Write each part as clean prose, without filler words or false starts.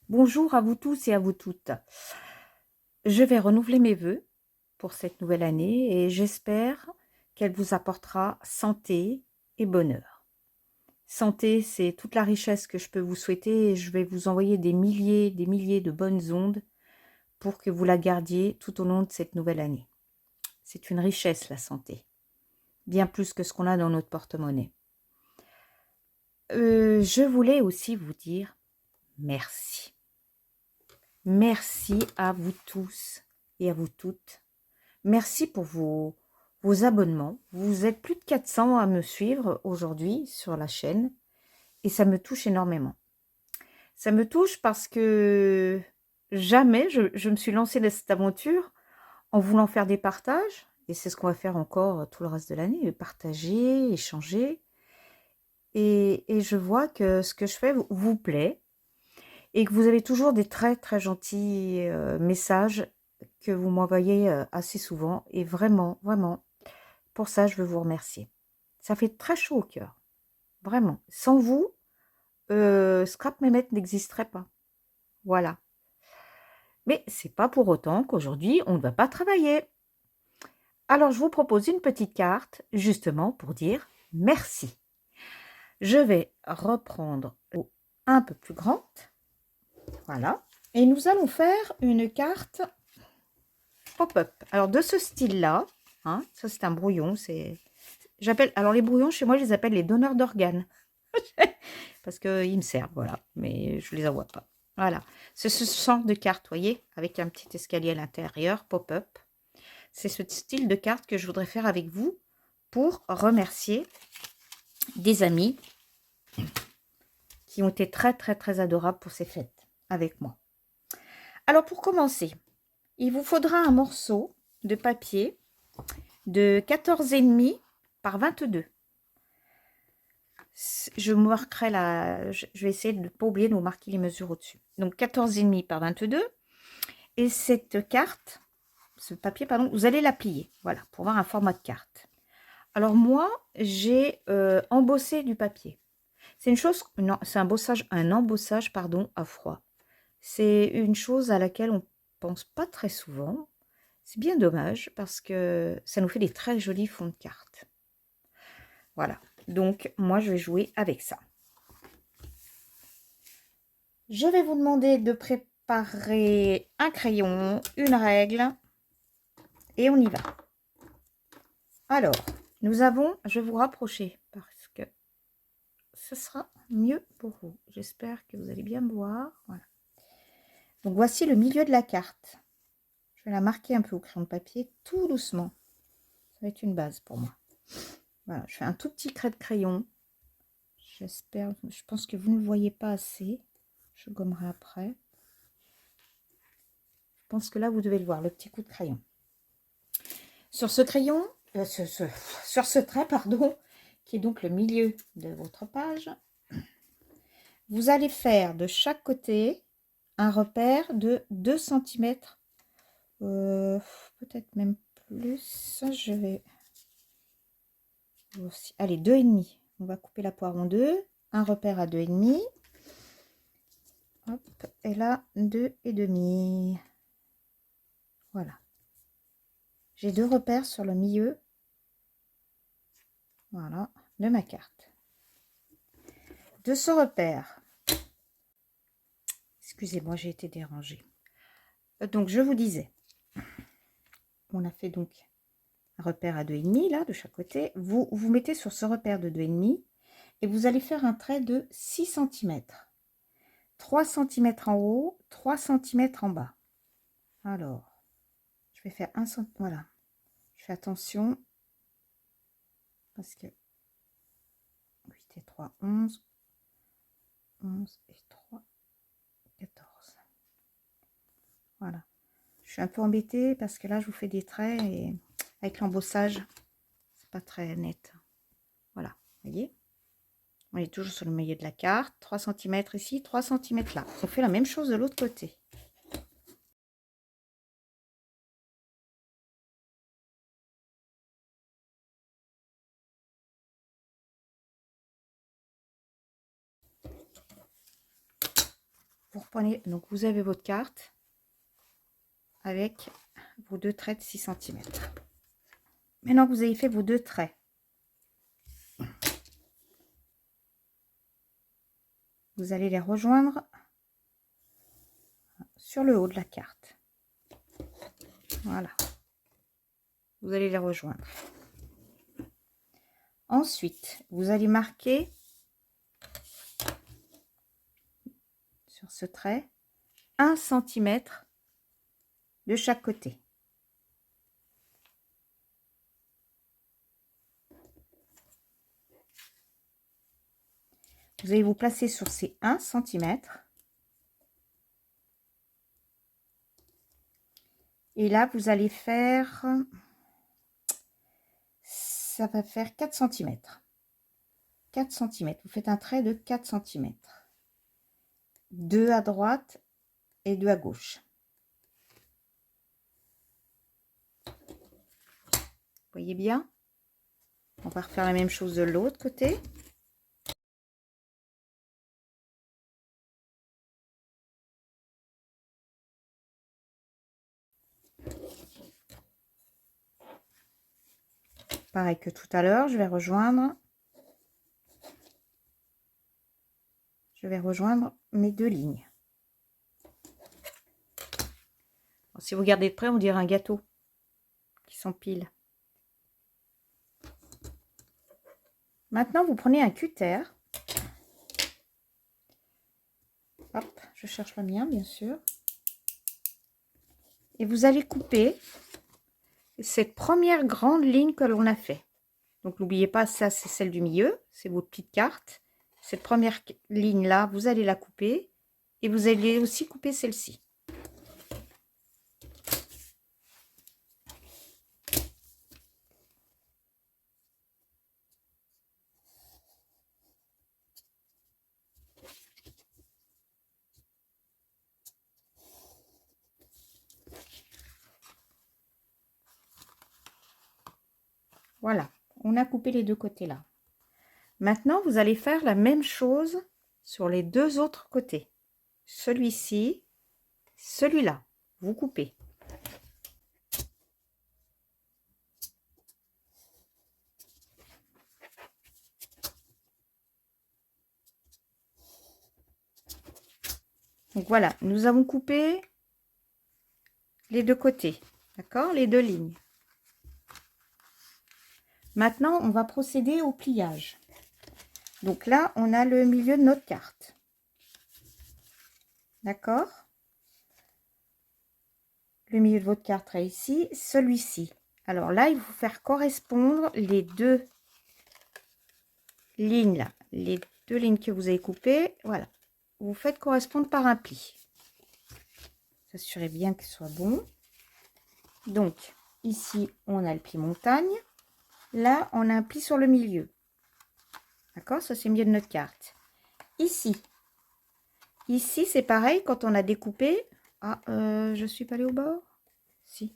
Bonjour à vous tous et à vous toutes. Je vais renouveler mes vœux pour cette nouvelle année et j'espère qu'elle vous apportera santé et bonheur. Santé, c'est toute la richesse que je peux vous souhaiter et je vais vous envoyer des milliers de bonnes ondes pour que vous la gardiez tout au long de cette nouvelle année. C'est une richesse, la santé, bien plus que ce qu'on a dans notre porte-monnaie. Je voulais aussi vous dire merci. Merci à vous tous et à vous toutes. Merci pour vos abonnements. Vous êtes plus de 400 à me suivre aujourd'hui sur la chaîne et ça me touche énormément. Ça me touche parce que jamais je me suis lancée dans cette aventure en voulant faire des partages et c'est ce qu'on va faire encore tout le reste de l'année, partager, échanger. Et je vois que ce que je fais vous plaît et que vous avez toujours des très très gentils messages que vous m'envoyez assez souvent et vraiment, vraiment, pour ça, je veux vous remercier. Ça fait très chaud au cœur, vraiment. Sans vous, Scrap Mehmet n'existerait pas. Voilà. Mais c'est pas pour autant qu'aujourd'hui, on ne va pas travailler. Alors, je vous propose une petite carte, justement, pour dire merci. Je vais reprendre un peu plus grande. Voilà. Et nous allons faire une carte pop-up. Alors, de ce style-là, hein, ça c'est un brouillon, alors les brouillons, chez moi, je les appelle les donneurs d'organes. Parce qu'ils me servent, voilà. Mais je ne les envoie pas. Voilà. C'est ce genre de carte, voyez, avec un petit escalier à l'intérieur, pop-up. C'est ce style de carte que je voudrais faire avec vous pour remercier des amis qui ont été très, très, très adorables pour ces fêtes avec moi. Alors, pour commencer, il vous faudra un morceau de papier de 14,5 par 22. Je marquerai je vais essayer de ne pas oublier de vous marquer les mesures au-dessus. Donc 14,5 par 22. Et cette carte, ce papier, pardon, vous allez la plier. Voilà, pour avoir un format de carte. Alors moi, j'ai embossé du papier. C'est une chose, non, c'est un embossage, pardon, à froid. C'est une chose à laquelle on pense pas très souvent. C'est bien dommage parce que ça nous fait des très jolis fonds de carte. Voilà, donc moi je vais jouer avec ça. Je vais vous demander de préparer un crayon, une règle, et on y va. Alors, nous avons, je vais vous rapprocher parce que ce sera mieux pour vous. J'espère que vous allez bien me voir. Voilà. Donc voici le milieu de la carte. Je vais la marquer un peu au crayon de papier, tout doucement. Ça va être une base pour moi. Voilà, je fais un tout petit trait de crayon. J'espère, je pense que vous ne le voyez pas assez. Je gommerai après. Je pense que là, vous devez le voir, le petit coup de crayon. Sur ce crayon, sur ce trait, pardon, qui est donc le milieu de votre page, vous allez faire de chaque côté un repère de 2 cm, peut-être même plus. Je vais aussi, allez, 2,5. On va couper la poire en deux. Un repère à 2,5. Hop, et là, 2,5. Voilà. J'ai 2 repères sur le milieu, voilà, de ma carte. De ce repère, excusez-moi, j'ai été dérangée. Donc, je vous disais, on a fait donc un repère à 2,5 là, de chaque côté. Vous mettez sur ce repère de 2,5 et vous allez faire un trait de 6 cm. 3 cm en haut, 3 cm en bas. Alors, je vais faire 1 cm, voilà. Je fais attention parce que 8 et 3, 11. 11 et 3, 14. Voilà. Je suis un peu embêtée parce que là, je vous fais des traits et avec l'embossage, c'est pas très net. Voilà, vous voyez, on est toujours sur le milieu de la carte. 3 cm ici, 3 cm là. On fait la même chose de l'autre côté. vous reprenez, donc vous avez votre carte avec vos 2 traits de 6 cm. Maintenant que vous avez fait vos 2 traits, vous allez les rejoindre sur le haut de la carte. Voilà. Vous allez les rejoindre. Ensuite, vous allez marquer sur ce trait 1 cm de chaque côté. Vous allez vous placer sur ces 1 cm. Et là, vous allez faire, ça va faire 4 cm. 4 cm. Vous faites un trait de 4 cm. 2 à droite et 2 à gauche. Vous voyez bien? On va refaire la même chose de l'autre côté. Pareil que tout à l'heure, je vais rejoindre mes 2 lignes. Alors, si vous regardez de près, on dirait un gâteau qui s'empile. Maintenant, vous prenez un cutter. Hop, je cherche le mien, bien sûr. Et vous allez couper cette première grande ligne que l'on a fait. Donc, n'oubliez pas, ça, c'est celle du milieu. C'est votre petite carte. Cette première ligne-là, vous allez la couper. Et vous allez aussi couper celle-ci. Voilà, on a coupé les deux côtés là. Maintenant, vous allez faire la même chose sur les 2 autres côtés. Celui-ci, celui-là. Vous coupez. Donc voilà, nous avons coupé les 2 côtés. D'accord? Les 2 lignes. Maintenant, on va procéder au pliage. Donc là, on a le milieu de notre carte. D'accord? Le milieu de votre carte est ici, celui-ci. Alors là, il faut faire correspondre les 2 lignes là. Les 2 lignes que vous avez coupées, voilà. Vous faites correspondre par un pli. S'assurez bien qu'il soit bon. Donc, ici, on a le pli montagne. Là, on a un pli sur le milieu. D'accord? Ça, c'est le milieu de notre carte. Ici, c'est pareil, quand on a découpé... Ah, je suis pas allée au bord? Si.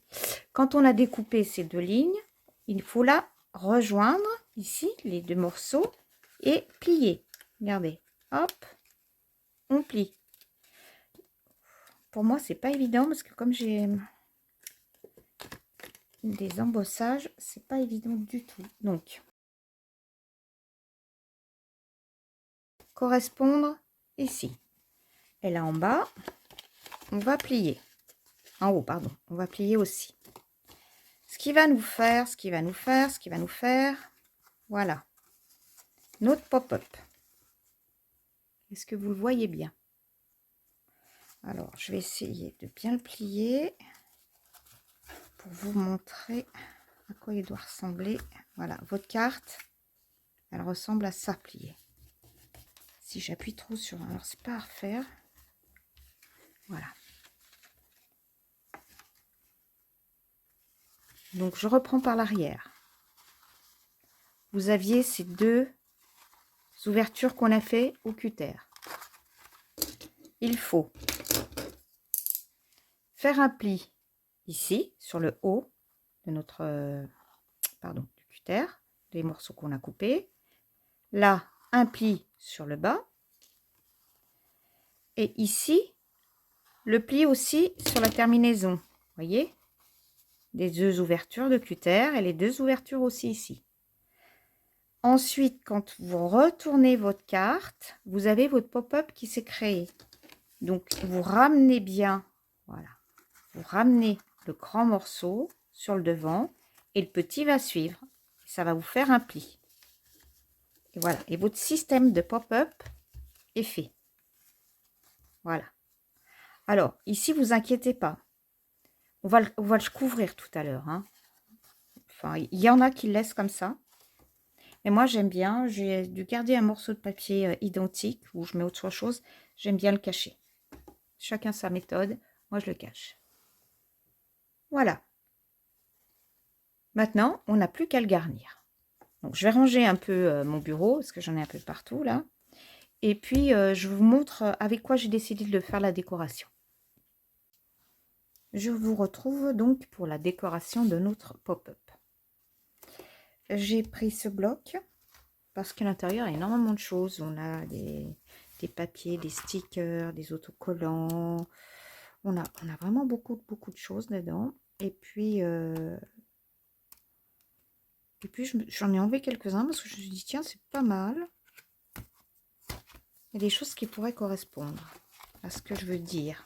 Quand on a découpé ces 2 lignes, il faut la rejoindre, ici, les 2 morceaux, et plier. Regardez. Hop, on plie. Pour moi, c'est pas évident, parce que comme j'ai des embossages, c'est pas évident du tout. Donc, correspondre ici. Et là en bas, on va plier. En haut, pardon, on va plier aussi. Ce qui va nous faire, voilà, notre pop-up. Est-ce que vous le voyez bien? Alors, je vais essayer de bien le plier pour vous montrer à quoi il doit ressembler. Voilà, votre carte, elle ressemble à ça pliée. Si j'appuie trop sur... Alors, c'est pas à refaire. Voilà. Donc, je reprends par l'arrière. Vous aviez ces 2 ouvertures qu'on a fait au cutter. Il faut faire un pli ici, sur le haut de notre... du cutter, des morceaux qu'on a coupés. Là, un pli sur le bas. Et ici, Le pli aussi sur la terminaison. Voyez? Les deux ouvertures de cutter et les deux ouvertures aussi ici. Ensuite, quand vous retournez votre carte, vous avez votre pop-up qui s'est créé. Donc, vous ramenez bien, voilà, vous ramenez le grand morceau sur le devant et le petit va suivre. Ça va vous faire un pli. Et voilà, et votre système de pop-up est fait. Voilà. Alors, ici, vous inquiétez pas. On va le couvrir tout à l'heure. Hein. Enfin, il y en a qui le laissent comme ça. Mais moi, j'aime bien. J'ai dû garder un morceau de papier identique où je mets autre chose. J'aime bien le cacher. Chacun sa méthode. Moi, je le cache. Voilà. Maintenant, on n'a plus qu'à le garnir. Donc, je vais ranger un peu mon bureau parce que j'en ai un peu partout là. Et puis, je vous montre avec quoi j'ai décidé de faire la décoration. Je vous retrouve donc pour la décoration de notre pop-up. J'ai pris ce bloc parce qu'à l'intérieur, il y a énormément de choses. On a des papiers, des stickers, des autocollants. On a vraiment beaucoup de choses dedans. Et puis j'en ai enlevé quelques-uns parce que je me suis dit, tiens, c'est pas mal. Il y a des choses qui pourraient correspondre à ce que je veux dire.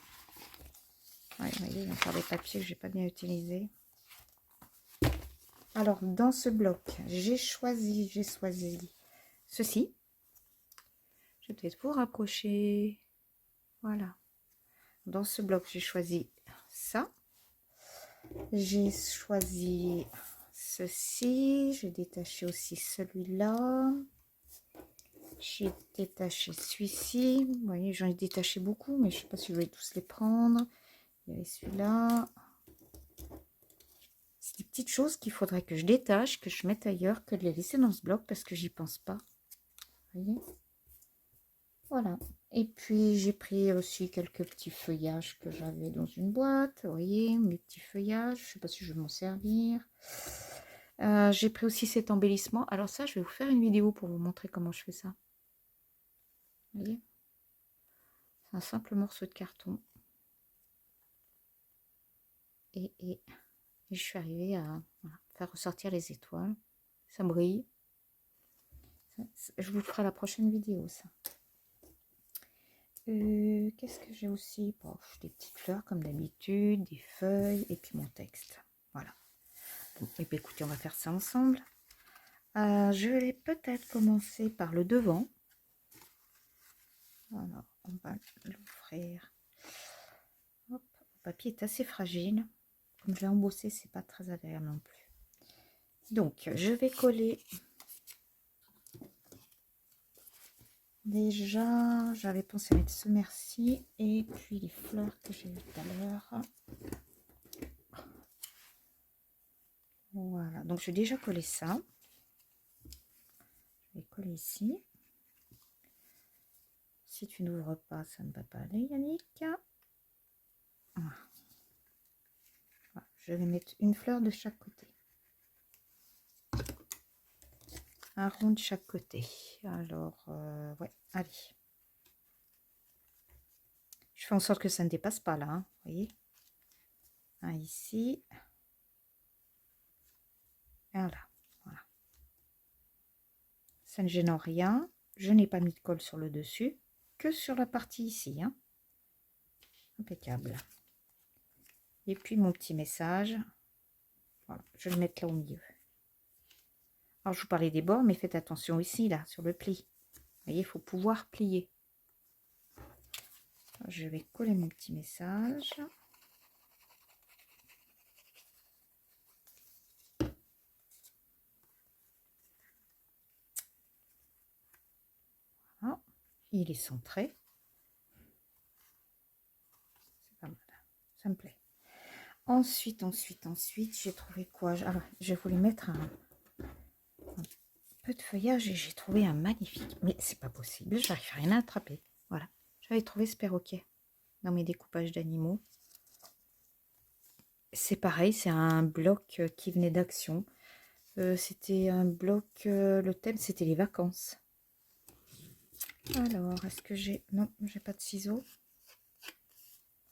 Ouais, vous voyez, il y a encore des papiers que je n'ai pas bien utilisés. Alors, dans ce bloc, j'ai choisi ceci. Je vais peut-être vous rapprocher. Voilà. Dans ce bloc, j'ai choisi ça. J'ai choisi ceci. J'ai détaché aussi celui-là. J'ai détaché celui-ci. Vous voyez, j'en ai détaché beaucoup, mais je ne sais pas si je vais tous les prendre. Il y avait celui-là. C'est des petites choses qu'il faudrait que je détache, que je mette ailleurs, que de les laisser dans ce bloc parce que j'y pense pas. Vous voyez? Voilà. Et puis, j'ai pris aussi quelques petits feuillages que j'avais dans une boîte. Vous voyez, mes petits feuillages. Je ne sais pas si je vais m'en servir. J'ai pris aussi cet embellissement. Alors ça, je vais vous faire une vidéo pour vous montrer comment je fais ça. Vous voyez? C'est un simple morceau de carton. Et je suis arrivée à faire ressortir les étoiles. Ça brille. Je vous ferai la prochaine vidéo, ça. Qu'est-ce que j'ai aussi? Bon, des petites fleurs comme d'habitude, des feuilles et puis mon texte. Voilà. Bon, et puis écoutez, on va faire ça ensemble. Je vais peut-être commencer par le devant. Voilà, on va l'ouvrir. Hop, le papier est assez fragile. Comme je l'ai embossé, c'est pas très agréable non plus. Donc, je vais coller. Déjà, j'avais pensé mettre ce merci et puis les fleurs que j'ai vues tout à l'heure. Voilà, donc je vais déjà coller ça. Je vais coller ici. Si tu n'ouvres pas, ça ne va pas aller, Yannick. Voilà. Voilà, je vais mettre une fleur de chaque côté. Un rond de chaque côté. Alors, ouais, allez. Je fais en sorte que ça ne dépasse pas là, hein, vous voyez. Un ici. Voilà, voilà. Ça ne gêne en rien. Je n'ai pas mis de colle sur le dessus, que sur la partie ici. Hein. Impeccable. Et puis mon petit message. Voilà, je vais le mettre là au milieu. Alors, je vous parlais des bords, mais faites attention ici, là, sur le pli. Vous voyez, il faut pouvoir plier. Alors, je vais coller mon petit message. Voilà. Il est centré. C'est pas mal. Ça me plaît. Ensuite, j'ai trouvé quoi? Alors, je voulais mettre un peu de feuillage et j'ai trouvé un magnifique. Mais c'est pas possible, j'arrive rien à attraper. Voilà. J'avais trouvé ce perroquet dans mes découpages d'animaux. C'est pareil, c'est un bloc qui venait d'Action. C'était un bloc, le thème c'était les vacances. Alors, est-ce que j'ai... Non, j'ai pas de ciseaux.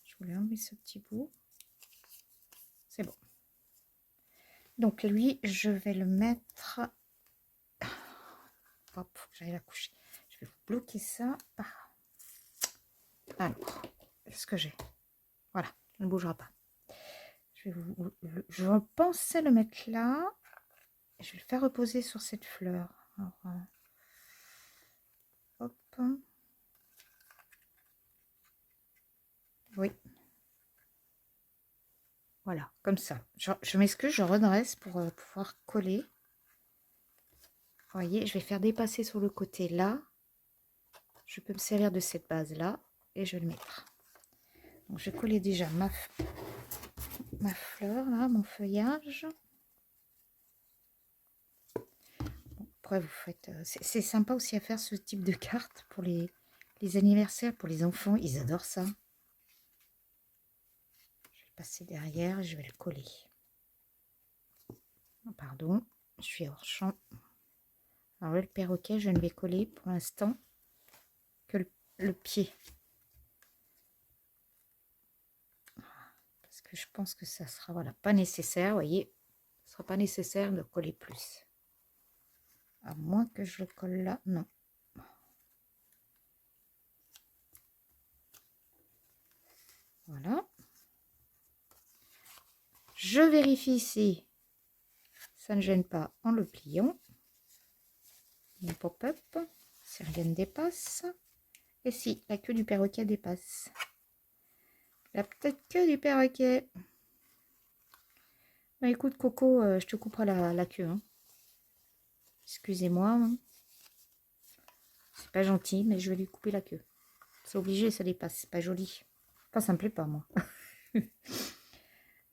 Je Je voulais enlever ce petit bout. C'est bon. Donc lui, je vais le mettre... Hop, faut que j'aille la coucher. Je vais vous bloquer ça. Alors, qu'est-ce que j'ai? Voilà, il ne bougera pas. Je pensais le mettre là. Je vais le faire reposer sur cette fleur. Alors, hop. Oui. Voilà, comme ça. Je m'excuse, je redresse pour pouvoir coller. Vous voyez, je vais faire dépasser sur le côté là. Je peux me servir de cette base là et je vais le mettre. Donc, je vais coller déjà ma fleur là, mon feuillage. Bon, après, vous faites. C'est sympa aussi à faire ce type de carte pour les anniversaires, pour les enfants. Ils adorent ça. Je vais passer derrière et je vais le coller. Oh, pardon, je suis hors champ. Alors, le perroquet, je ne vais coller pour l'instant que le pied. Parce que je pense que ça sera voilà, pas nécessaire, vous voyez. Ce ne sera pas nécessaire de coller plus. À moins que je le colle là, non. Voilà. Je vérifie ici. Ça ne gêne pas en le pliant. Mon pop-up, si rien ne dépasse. Et si, la queue du perroquet dépasse. La petite queue du perroquet. Bah, écoute, Coco, je te couperai la queue. Hein. Excusez-moi. Hein. C'est pas gentil, mais je vais lui couper la queue. C'est obligé, ça dépasse. C'est pas joli. Enfin, ça me plaît pas, moi.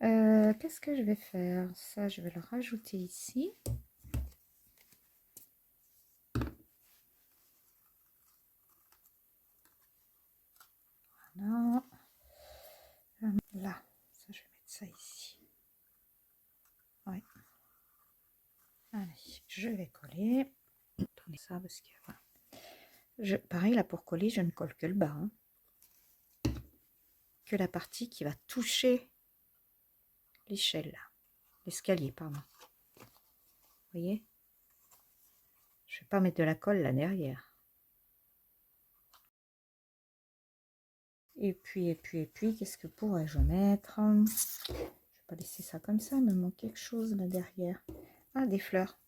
Qu'est-ce que je vais faire? Ça, je vais le rajouter ici. Voilà. Là, ça, je vais mettre ça ici. Ouais. Allez, je vais coller. Tourner ça parce que voilà. Pareil, là, pour coller, je ne colle que le bas. Hein. Que la partie qui va toucher l'échelle, l'escalier, pardon. Vous voyez? Je ne vais pas mettre de la colle là derrière. Et puis, qu'est-ce que pourrais-je mettre? Je ne vais pas laisser ça comme ça, il me manque quelque chose là derrière. Ah, des fleurs.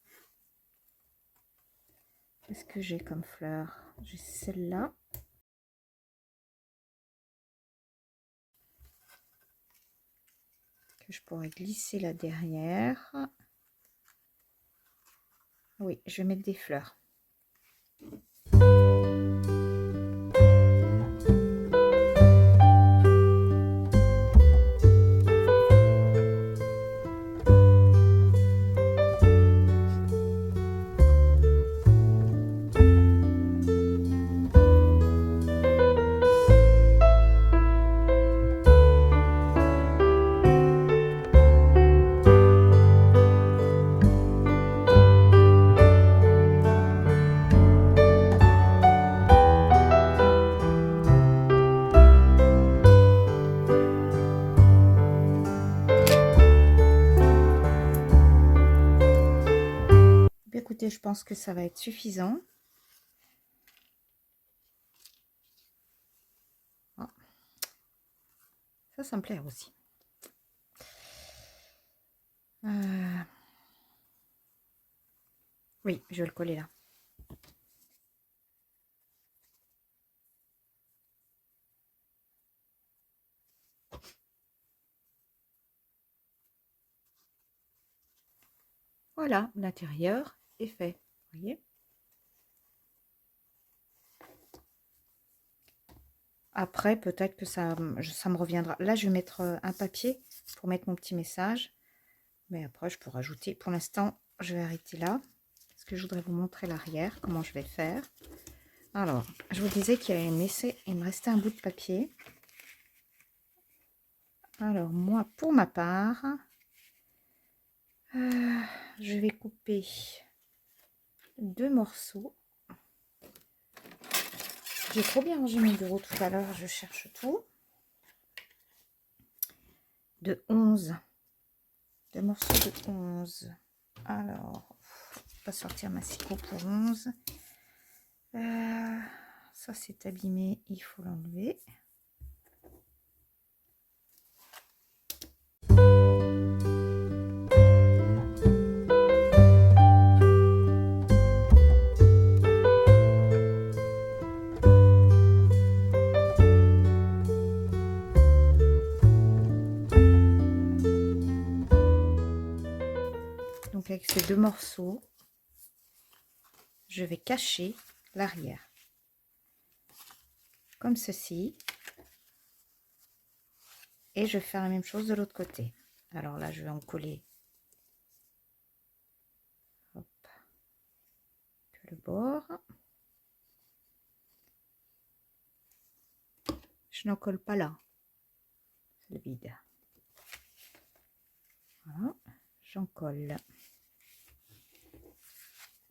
Qu'est-ce que j'ai comme fleurs? J'ai celle-là. Que je pourrais glisser là derrière. Oui, je vais mettre des fleurs. Écoutez, je pense que ça va être suffisant. Oh. Ça me plaît aussi. Oui, je vais le coller là. Voilà, l'intérieur est fait. Vous voyez? Après, peut-être que ça me reviendra. Là, je vais mettre un papier pour mettre mon petit message. Mais après, je peux rajouter. Pour l'instant, je vais arrêter là. Parce que je voudrais vous montrer l'arrière, comment je vais faire. Alors, je vous disais qu'il y avait il me restait un bout de papier. Alors, moi, pour ma part, je vais couper 2 morceaux. J'ai trop bien rangé mon bureau tout à l'heure, je cherche tout. de 11. 2 morceaux de 11. Alors, je vais pas sortir ma scie pour 11. Ça, c'est abîmé, il faut l'enlever. Donc avec ces 2 morceaux, je vais cacher l'arrière. Comme ceci. Et je vais faire la même chose de l'autre côté. Alors là, je vais en coller. Hop. Que le bord. Je n'en colle pas là. C'est le vide. Voilà. J'en colle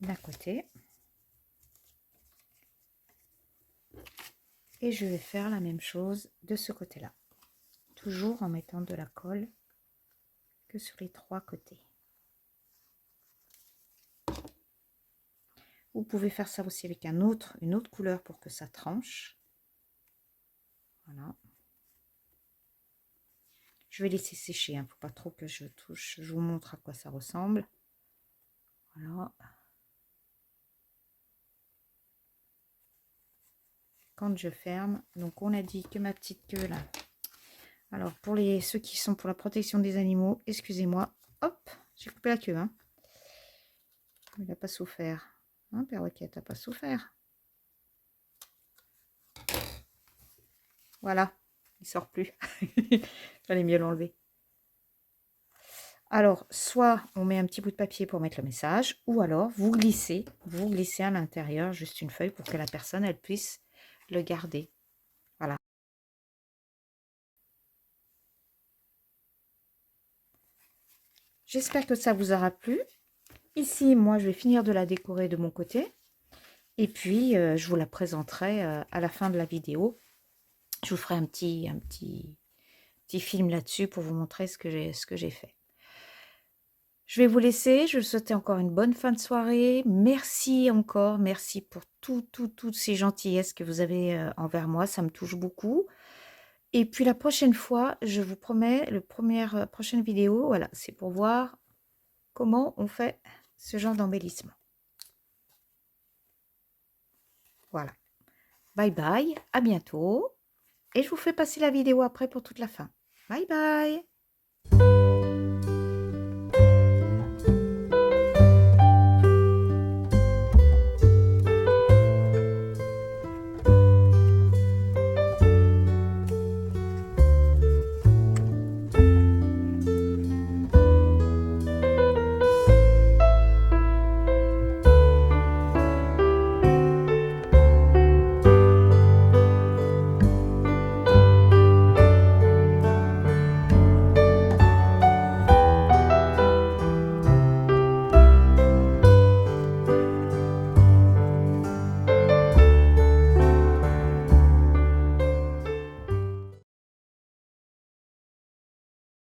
d'un côté. Et je vais faire la même chose de ce côté-là. Toujours en mettant de la colle que sur les 3 côtés. Vous pouvez faire ça aussi avec une autre couleur pour que ça tranche. Voilà. Je vais laisser sécher, hein, faut pas trop que je touche. Je vous montre à quoi ça ressemble. Voilà. Quand je ferme, donc on a dit que ma petite queue là. Alors pour ceux qui sont pour la protection des animaux, excusez-moi. Hop, j'ai coupé la queue. Hein. Il n'a pas souffert. Hein, perroquet, t'as pas souffert. Voilà, il sort plus. Fallait mieux l'enlever. Alors, soit on met un petit bout de papier pour mettre le message, ou alors vous glissez à l'intérieur juste une feuille pour que la personne elle puisse le garder. Voilà. J'espère que ça vous aura plu. Ici, moi, je vais finir de la décorer de mon côté. Et puis, je vous la présenterai à la fin de la vidéo. Je vous ferai un petit film là-dessus pour vous montrer ce que j'ai fait. Je vais vous laisser. Je vous souhaite encore une bonne fin de soirée. Merci encore. Merci pour toutes ces gentillesses que vous avez envers moi. Ça me touche beaucoup. Et puis la prochaine fois, je vous promets, prochaine vidéo, voilà, c'est pour voir comment on fait ce genre d'embellissement. Voilà. Bye bye, à bientôt. Et je vous fais passer la vidéo après pour toute la fin. Bye bye.